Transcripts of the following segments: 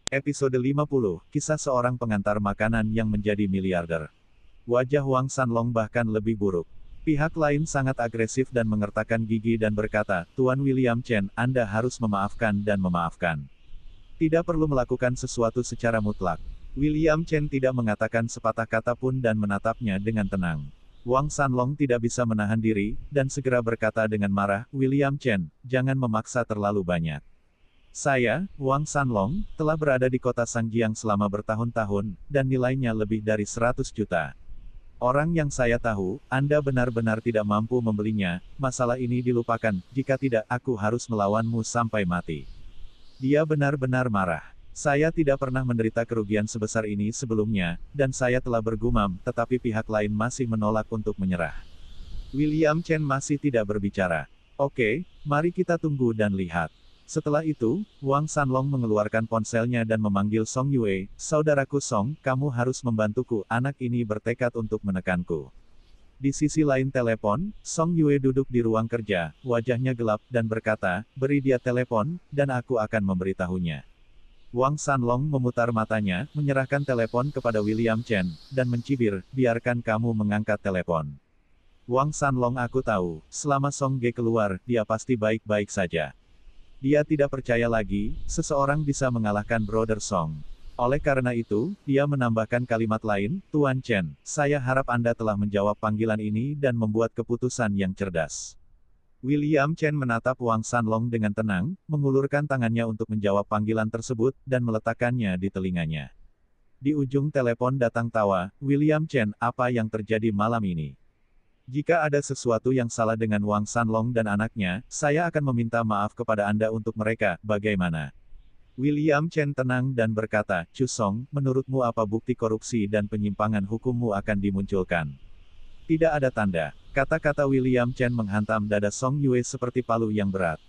Episode 50, Kisah Seorang Pengantar Makanan yang Menjadi Miliarder. Wajah Wang Sanlong bahkan lebih buruk. Pihak lain sangat agresif dan mengertakkan gigi dan berkata, Tuan William Chen, Anda harus memaafkan dan memaafkan. Tidak perlu melakukan sesuatu secara mutlak. William Chen tidak mengatakan sepatah kata pun dan menatapnya dengan tenang. Wang Sanlong tidak bisa menahan diri, dan segera berkata dengan marah, William Chen, jangan memaksa terlalu banyak. Saya, Wang Sanlong, telah berada di kota Sangjiang selama bertahun-tahun, dan nilainya lebih dari 100 juta. Orang yang saya tahu, Anda benar-benar tidak mampu membelinya, masalah ini dilupakan, jika tidak, aku harus melawanmu sampai mati. Dia benar-benar marah. Saya tidak pernah menderita kerugian sebesar ini sebelumnya, dan saya telah bergumam, tetapi pihak lain masih menolak untuk menyerah. William Chen masih tidak berbicara. Oke, mari kita tunggu dan lihat. Setelah itu, Wang Sanlong mengeluarkan ponselnya dan memanggil Song Yue, saudaraku Song, kamu harus membantuku, anak ini bertekad untuk menekanku. Di sisi lain telepon, Song Yue duduk di ruang kerja, wajahnya gelap, dan berkata, beri dia telepon, dan aku akan memberitahunya. Wang Sanlong memutar matanya, menyerahkan telepon kepada William Chen, dan mencibir, biarkan kamu mengangkat telepon. Wang Sanlong aku tahu, selama Song Ge keluar, dia pasti baik-baik saja. Dia tidak percaya lagi, seseorang bisa mengalahkan Brother Song. Oleh karena itu, dia menambahkan kalimat lain, Tuan Chen, saya harap Anda telah menjawab panggilan ini dan membuat keputusan yang cerdas. William Chen menatap Wang Sanlong dengan tenang, mengulurkan tangannya untuk menjawab panggilan tersebut, dan meletakkannya di telinganya. Di ujung telepon datang tawa, William Chen, apa yang terjadi malam ini? Jika ada sesuatu yang salah dengan Wang Sanlong dan anaknya, saya akan meminta maaf kepada Anda untuk mereka, bagaimana? William Chen tenang dan berkata, Chu Song, menurutmu apa bukti korupsi dan penyimpangan hukummu akan dimunculkan? Tidak ada tanda. Kata-kata William Chen menghantam dada Song Yue seperti palu yang berat.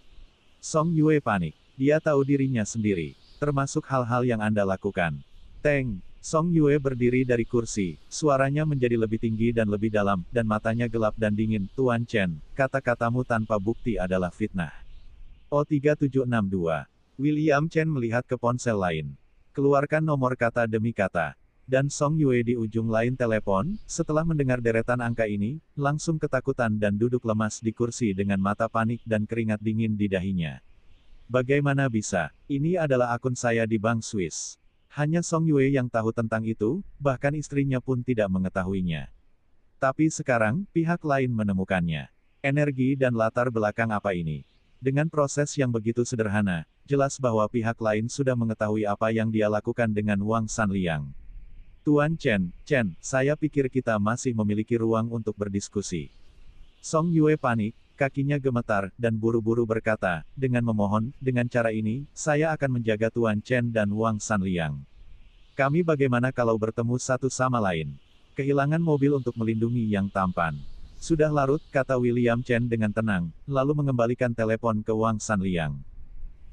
Song Yue panik. Dia tahu dirinya sendiri. Termasuk hal-hal yang Anda lakukan. Teng. Song Yue berdiri dari kursi. Suaranya menjadi lebih tinggi dan lebih dalam, dan matanya gelap dan dingin. Tuan Chen, kata-katamu tanpa bukti adalah fitnah. O3762. William Chen melihat ke ponsel lain. Keluarkan nomor kata demi kata. Dan Song Yue di ujung lain telepon, setelah mendengar deretan angka ini, langsung ketakutan dan duduk lemas di kursi dengan mata panik dan keringat dingin di dahinya. Bagaimana bisa? Ini adalah akun saya di Bank Swiss. Hanya Song Yue yang tahu tentang itu, bahkan istrinya pun tidak mengetahuinya. Tapi sekarang, pihak lain menemukannya. Energi dan latar belakang apa ini? Dengan proses yang begitu sederhana, jelas bahwa pihak lain sudah mengetahui apa yang dia lakukan dengan Wang Sanliang. Tuan Chen, saya pikir kita masih memiliki ruang untuk berdiskusi. Song Yue panik, kakinya gemetar, dan buru-buru berkata, dengan memohon, dengan cara ini, saya akan menjaga Tuan Chen dan Wang Sanliang. Kami bagaimana kalau bertemu satu sama lain? Kehilangan mobil untuk melindungi yang tampan. Sudah larut, kata William Chen dengan tenang, lalu mengembalikan telepon ke Wang Sanliang.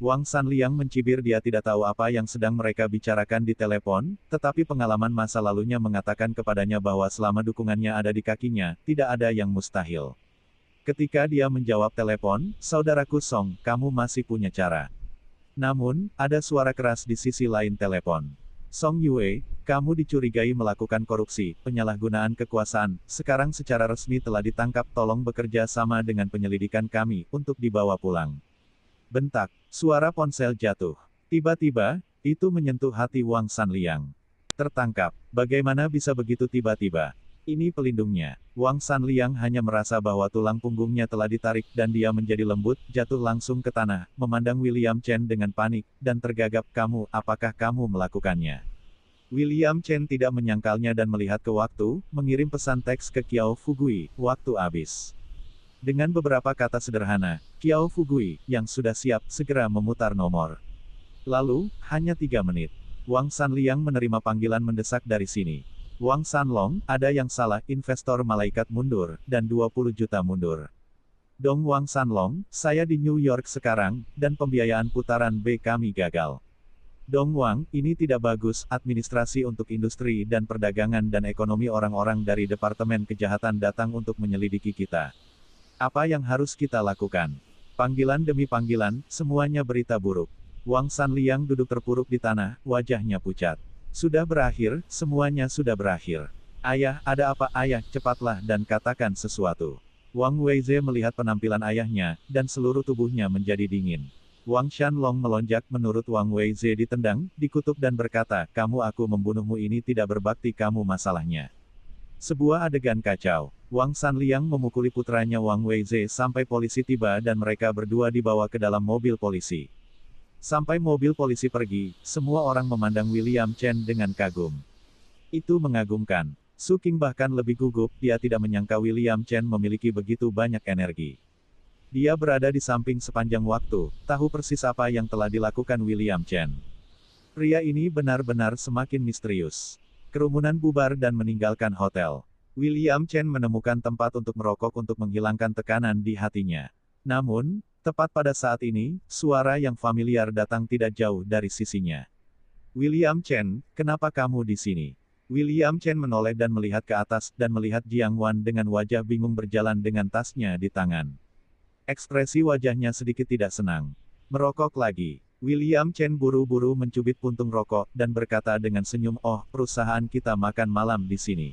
Wang Sanliang mencibir dia tidak tahu apa yang sedang mereka bicarakan di telepon, tetapi pengalaman masa lalunya mengatakan kepadanya bahwa selama dukungannya ada di kakinya, tidak ada yang mustahil. Ketika dia menjawab telepon, saudaraku Song, kamu masih punya cara. Namun, ada suara keras di sisi lain telepon. Song Yue, kamu dicurigai melakukan korupsi, penyalahgunaan kekuasaan, sekarang secara resmi telah ditangkap, tolong bekerja sama dengan penyelidikan kami, untuk dibawa pulang. Bentak, suara ponsel jatuh. Tiba-tiba, itu menyentuh hati Wang Sanliang. Tertangkap, bagaimana bisa begitu tiba-tiba? Ini pelindungnya. Wang Sanliang hanya merasa bahwa tulang punggungnya telah ditarik, dan dia menjadi lembut, jatuh langsung ke tanah, memandang William Chen dengan panik, dan tergagap, kamu, apakah kamu melakukannya? William Chen tidak menyangkalnya dan melihat ke waktu, mengirim pesan teks ke Qiao Fugui, waktu habis. Dengan beberapa kata sederhana, Qiao Fugui, yang sudah siap, segera memutar nomor. Lalu, hanya 3 menit. Wang Sanliang menerima panggilan mendesak dari sini. Wang Sanlong, ada yang salah, investor malaikat mundur, dan 20 juta mundur. Dong Wang Sanlong, saya di New York sekarang, dan pembiayaan putaran B kami gagal. Dong Wang, ini tidak bagus, administrasi untuk industri dan perdagangan dan ekonomi orang-orang dari Departemen Kejahatan datang untuk menyelidiki kita. Apa yang harus kita lakukan? Panggilan demi panggilan, semuanya berita buruk. Wang Sanliang duduk terpuruk di tanah, wajahnya pucat. Sudah berakhir, semuanya sudah berakhir. Ayah, ada apa? Ayah, cepatlah dan katakan sesuatu. Wang Weize melihat penampilan ayahnya, dan seluruh tubuhnya menjadi dingin. Wang Shanlong melonjak menurut Wang Weize ditendang, dikutuk dan berkata, aku membunuhmu ini tidak berbakti kamu masalahnya. Sebuah adegan kacau. Wang Sanliang memukuli putranya Wang Weize sampai polisi tiba dan mereka berdua dibawa ke dalam mobil polisi. Sampai mobil polisi pergi, semua orang memandang William Chen dengan kagum. Itu mengagumkan. Su Qing bahkan lebih gugup, dia tidak menyangka William Chen memiliki begitu banyak energi. Dia berada di samping sepanjang waktu, tahu persis apa yang telah dilakukan William Chen. Pria ini benar-benar semakin misterius. Kerumunan bubar dan meninggalkan hotel. William Chen menemukan tempat untuk merokok untuk menghilangkan tekanan di hatinya. Namun, tepat pada saat ini, suara yang familiar datang tidak jauh dari sisinya. William Chen, kenapa kamu di sini? William Chen menoleh dan melihat ke atas, dan melihat Jiang Wan dengan wajah bingung berjalan dengan tasnya di tangan. Ekspresi wajahnya sedikit tidak senang. Merokok lagi. William Chen buru-buru mencubit puntung rokok, dan berkata dengan senyum, oh, perusahaan kita makan malam di sini.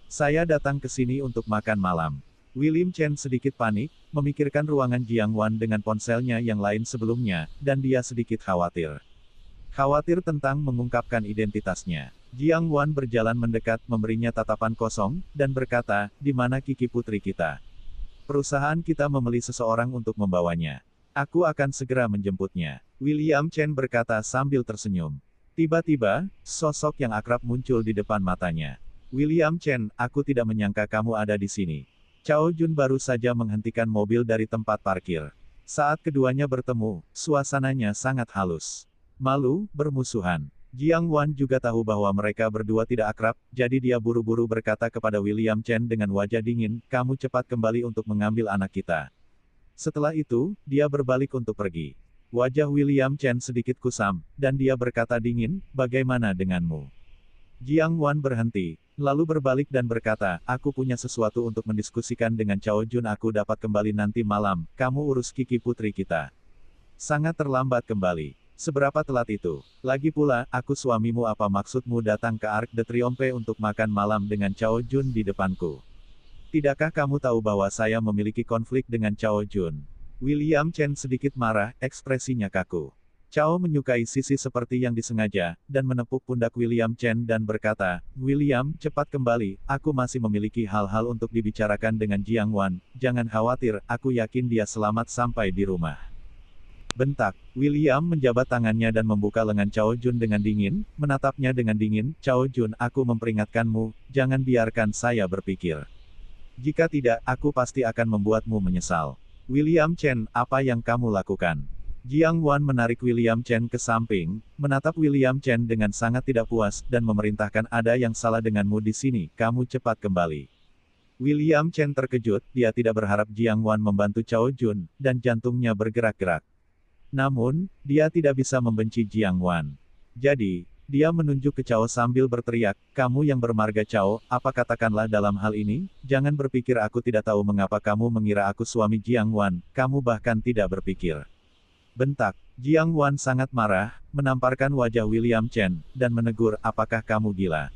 Saya datang ke sini untuk makan malam. William Chen sedikit panik, memikirkan ruangan Jiang Wan dengan ponselnya yang lain sebelumnya, dan dia sedikit khawatir. Khawatir tentang mengungkapkan identitasnya. Jiang Wan berjalan mendekat, memberinya tatapan kosong, dan berkata, di mana Kiki putri kita? Perusahaan kita membeli seseorang untuk membawanya. Aku akan segera menjemputnya. William Chen berkata sambil tersenyum. Tiba-tiba, sosok yang akrab muncul di depan matanya. William Chen, aku tidak menyangka kamu ada di sini. Cao Jun baru saja menghentikan mobil dari tempat parkir. Saat keduanya bertemu, suasananya sangat halus. Malu, bermusuhan. Jiang Wan juga tahu bahwa mereka berdua tidak akrab, jadi dia buru-buru berkata kepada William Chen dengan wajah dingin, kamu cepat kembali untuk mengambil anak kita. Setelah itu, dia berbalik untuk pergi. Wajah William Chen sedikit kusam, dan dia berkata dingin, bagaimana denganmu? Jiang Wan berhenti, lalu berbalik dan berkata, aku punya sesuatu untuk mendiskusikan dengan Cao Jun. Aku dapat kembali nanti malam, kamu urus Kiki putri kita. Sangat terlambat kembali. Seberapa telat itu? Lagi pula, aku suamimu. Apa maksudmu datang ke Arc de Triomphe untuk makan malam dengan Cao Jun di depanku? Tidakkah kamu tahu bahwa saya memiliki konflik dengan Cao Jun? William Chen sedikit marah, ekspresinya kaku. Cao menyukai sisi seperti yang disengaja, dan menepuk pundak William Chen dan berkata, William, cepat kembali, aku masih memiliki hal-hal untuk dibicarakan dengan Jiang Wan, jangan khawatir, aku yakin dia selamat sampai di rumah. Bentak, William menjabat tangannya dan membuka lengan Cao Jun dengan dingin, menatapnya dengan dingin, Cao Jun, aku memperingatkanmu, jangan biarkan saya berpikir. Jika tidak, aku pasti akan membuatmu menyesal. William Chen, apa yang kamu lakukan? Jiang Wan menarik William Chen ke samping, menatap William Chen dengan sangat tidak puas, dan memerintahkan ada yang salah denganmu di sini, kamu cepat kembali. William Chen terkejut, dia tidak berharap Jiang Wan membantu Cao Jun, dan jantungnya bergerak-gerak. Namun, dia tidak bisa membenci Jiang Wan. Jadi, dia menunjuk ke Cao sambil berteriak, kamu yang bermarga Cao, apa katakanlah dalam hal ini, jangan berpikir aku tidak tahu mengapa kamu mengira aku suami Jiang Wan, kamu bahkan tidak berpikir. Bentak, Jiang Wan sangat marah, menamparkan wajah William Chen, dan menegur, apakah kamu gila?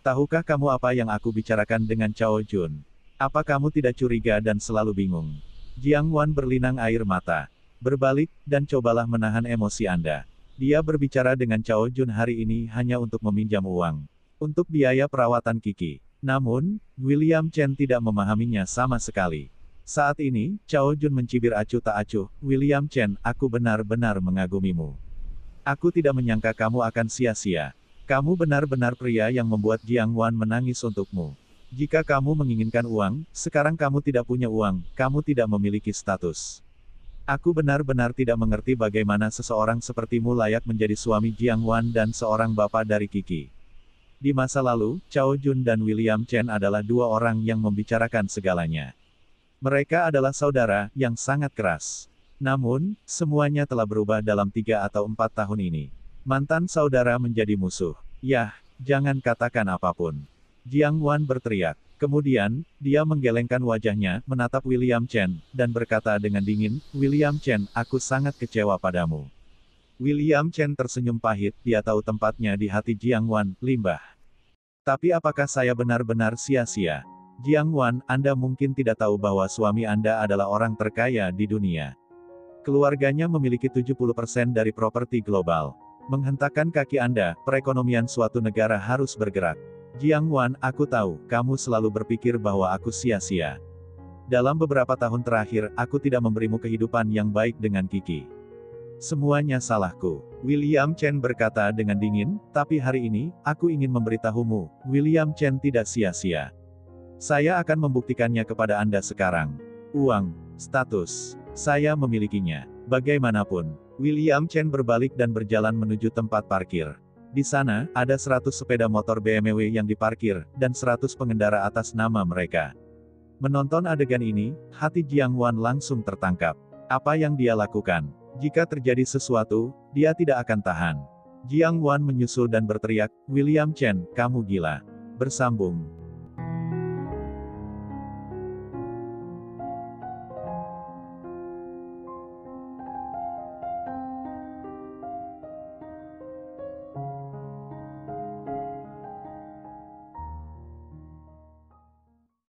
Tahukah kamu apa yang aku bicarakan dengan Cao Jun? Apa kamu tidak curiga dan selalu bingung? Jiang Wan berlinang air mata. Berbalik, dan cobalah menahan emosi Anda. Dia berbicara dengan Cao Jun hari ini hanya untuk meminjam uang. Untuk biaya perawatan Kiki. Namun, William Chen tidak memahaminya sama sekali. Saat ini, Cao Jun mencibir acuh tak acuh, William Chen, aku benar-benar mengagumimu. Aku tidak menyangka kamu akan sia-sia. Kamu benar-benar pria yang membuat Jiang Wan menangis untukmu. Jika kamu menginginkan uang, sekarang kamu tidak punya uang, kamu tidak memiliki status. Aku benar-benar tidak mengerti bagaimana seseorang sepertimu layak menjadi suami Jiang Wan dan seorang bapak dari Kiki. Di masa lalu, Cao Jun dan William Chen adalah dua orang yang membicarakan segalanya. Mereka adalah saudara, yang sangat keras. Namun, semuanya telah berubah dalam 3 atau 4 tahun ini. Mantan saudara menjadi musuh. Yah, jangan katakan apapun. Jiang Wan berteriak. Kemudian, dia menggelengkan wajahnya, menatap William Chen, dan berkata dengan dingin, William Chen, aku sangat kecewa padamu. William Chen tersenyum pahit, dia tahu tempatnya di hati Jiang Wan, limbah. Tapi apakah saya benar-benar sia-sia? Jiang Wan, Anda mungkin tidak tahu bahwa suami Anda adalah orang terkaya di dunia. Keluarganya memiliki 70% dari properti global. Menghentakkan kaki Anda, perekonomian suatu negara harus bergerak. Jiang Wan, aku tahu, kamu selalu berpikir bahwa aku sia-sia. Dalam beberapa tahun terakhir, aku tidak memberimu kehidupan yang baik dengan Kiki. Semuanya salahku. William Chen berkata dengan dingin, tapi hari ini, aku ingin memberitahumu, William Chen tidak sia-sia. Saya akan membuktikannya kepada Anda sekarang. Uang, status, saya memilikinya. Bagaimanapun, William Chen berbalik dan berjalan menuju tempat parkir. Di sana, ada 100 sepeda motor BMW yang diparkir, dan 100 pengendara atas nama mereka. Menonton adegan ini, hati Jiang Wan langsung tertangkap. Apa yang dia lakukan? Jika terjadi sesuatu, dia tidak akan tahan. Jiang Wan menyusul dan berteriak, William Chen, kamu gila. Bersambung.